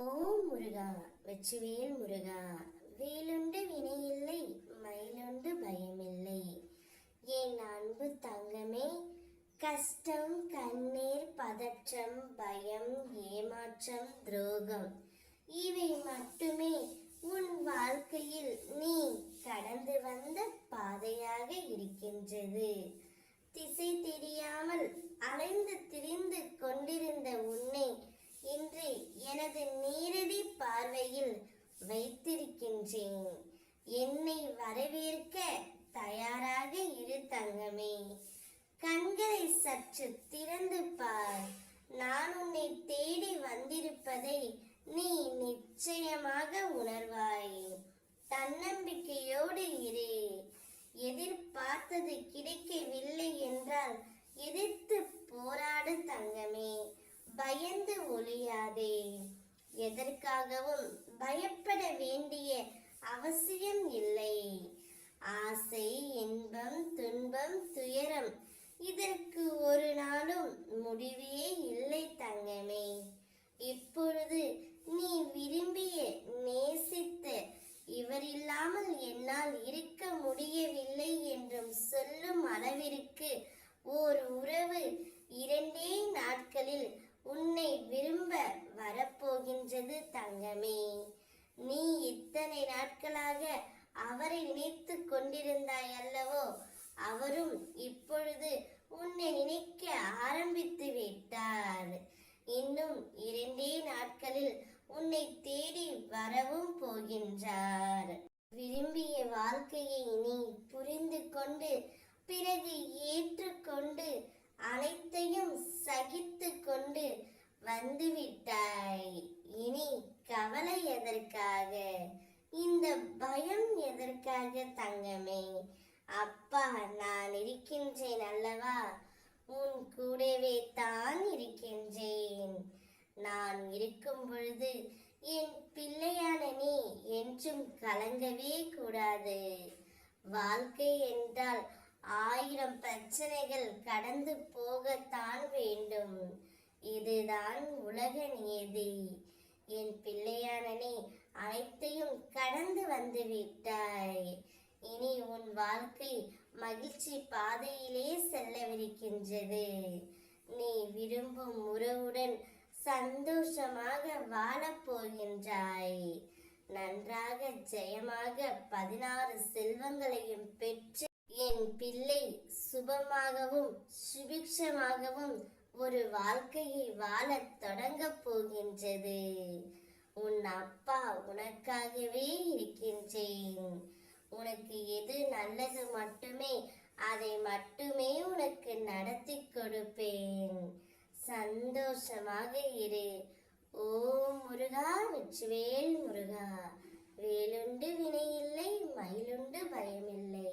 ஓம் முருகா, வெற்றிவேல் முருகா. வேலுண்டு வினையில்லை, மயிலுண்டு பயமில்லை. என் அன்பு தங்கமே, கஷ்டம், கண்ணீர், பதற்றம், பயம், ஏமாற்றம், துரோகம் இவை மட்டுமே உன் வாழ்க்கையில் நீ கடந்து வந்த பாதையாக இருக்கின்றது. திசை தெரியாமல் அலைந்து திரிந்து கொண்டிருந்த உன்னை இன்று எனது நேரடி பார்வையில் வைத்திருக்கின்றேன். என்னை வரவேற்க தயாராக இரு தங்கமே. கண்களை சற்று திறந்து பார். நான் உன்னை தேடி வந்திருப்பதை நீ நிச்சயமாக உணர்வாய். தன்னம்பிக்கையோடு இரு. எதிர்பார்த்தது கிடைக்கவில்லை என்றால் எதிர்த்து போராடு தங்கமே. பயந்து ஒளியாதே. எதற்காகவும் பயப்பட வேண்டிய அவசியம் இல்லை. ஆசை, இன்பம், துன்பம், துயரம் இதற்கு ஒரு நாளும் முடிவே இல்லை தங்கமே. இப்பொழுது நீ விரும்பிய, நேசித்த இவரில்லாமல் என்னால் இருக்க முடியவில்லை என்றும் சொல்லும் அளவிற்கு ஓர் உறவு 2 நாட்களில் உன்னை விரும்ப வரப்போகின்றது தங்கமே. நீ இத்தனை நாட்களாக அவரை நினைத்து கொண்டிருந்தாய் அல்லவோ, அவரும் இப்பொழுது உன்னை நினைக்க ஆரம்பித்து விட்டார். இன்னும் 2 நாட்களில் உன்னை தேடி வரவும் போகின்றார். விரும்பிய வாழ்க்கையை நீ புரிந்து கொண்டு பிறகு ஏற்றுக்கொண்டு அனைத்தையும் சகித்து கொண்டு வந்துவிட்டாய். இனி கவலை எதற்காக? இந்த பயம் எதற்காக தங்கமே? அப்பா நான் இருக்கின்றேன் அல்லவா? உன் கூடவே தான் இருக்கின்றேன். நான் இருக்கும் பொழுது என் பிள்ளையான நீ என்றும் கலங்கவே கூடாது. வாழ்க்கை என்றால் 1000 பிரச்சனைகள் கடந்து போகத்தான் வேண்டும். இதுதான் உலக நியதி. என் பிள்ளையான நீ அனைத்தையும் கடந்து வந்து விட்டாய். இனி உன் வாழ்க்கை மகிழ்ச்சி பாதையிலே செல்லவிருக்கின்றது. நீ விரும்பும் உறவுடன் சந்தோஷமாக வாழப் போகின்றாய். நன்றாக ஜெயமாக 16 செல்வங்களையும் பெற்று என் பிள்ளை சுபமாகவும் சுபிக்ஷமாகவும் ஒரு வாழ்க்கையை வாழத் தொடங்க போகின்றது. உன் அப்பா உனக்காகவே இருக்கின்றேன். உனக்கு எது நல்லது மட்டுமே அதை மட்டுமே உனக்கு நடத்தி கொடுப்பேன். சந்தோஷமாக இரு. ஓம் முருகா, வெற்றிவேல் முருகா. வேலுண்டு வினையில்லை, மயிலுண்டு பயமில்லை.